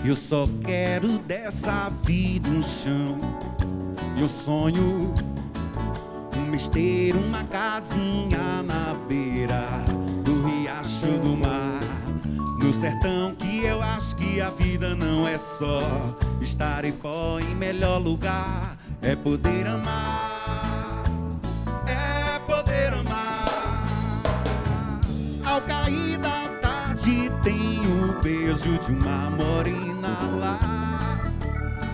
Eu só quero dessa vida um chão e um sonho, uma esteira, uma casinha na beira do riacho do mar, no sertão, que eu acho que a vida não é só estar em pó. Em melhor lugar é poder amar, é poder amar. Ao cair da tarde tem o beijo de uma morena lá,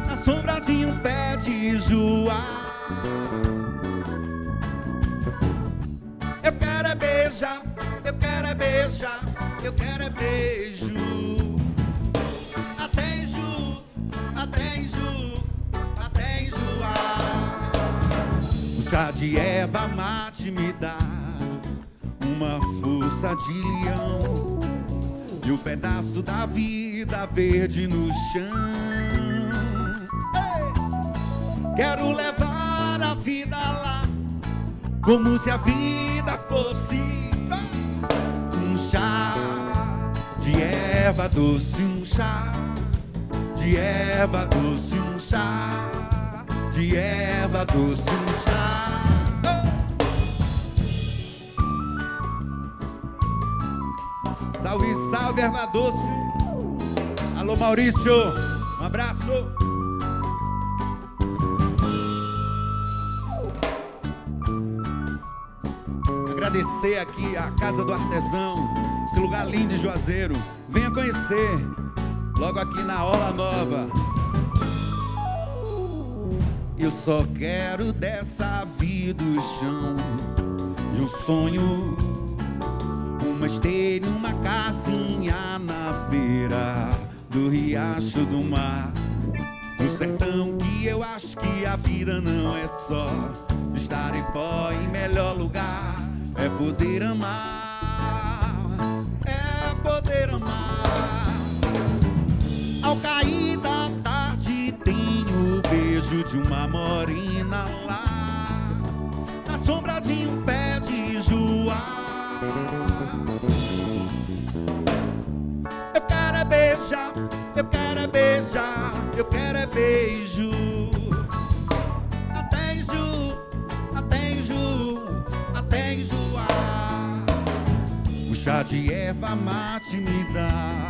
na sombra de um pé de joá. Eu quero é beijar, eu quero é beijar, eu quero é beijo. Até enjoo, até enjoo, até enjoar. O chá de erva mate me dá uma força de leão e um pedaço da vida verde no chão. Quero levar a vida lá, como se a vida fosse um chá de erva doce, um chá de erva doce, um chá de erva doce, um chá. Salve, salve, erva doce. Alô, Maurício, um abraço. Agradecer aqui a Casa do Artesão, esse lugar lindo de Juazeiro. Venha conhecer, logo aqui na Ola Nova. Eu só quero dessa vida o chão e um sonho, uma esteira, uma casinha na beira do riacho do mar, no sertão, que eu acho que a vida não é só estar em pó. Em melhor lugar é poder amar, é poder amar. Ao cair da tarde tem o beijo de uma morena lá, na sombra de um pé de joá. Eu quero é beijar, eu quero é beijar, eu quero é beijo. Até enjoo, até enjoo, até enjoar. O chá de erva mate me dá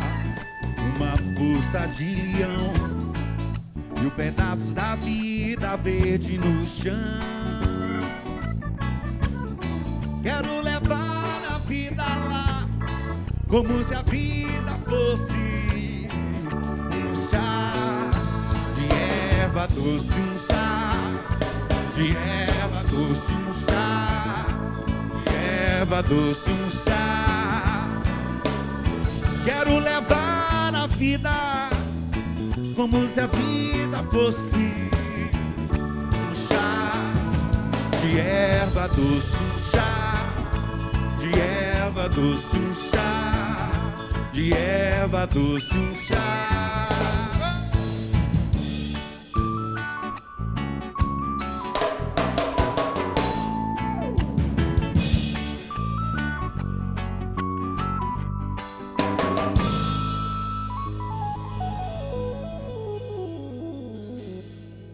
uma força de leão e um pedaço da vida verde no chão. Quero levar a vida lá, como se a vida fosse um chá de erva doce, um chá de erva doce, um chá de erva doce, um chá. Quero levar a vida como se a vida fosse um chá de erva doce, um chá de erva doce, um chá de erva doce, um chá.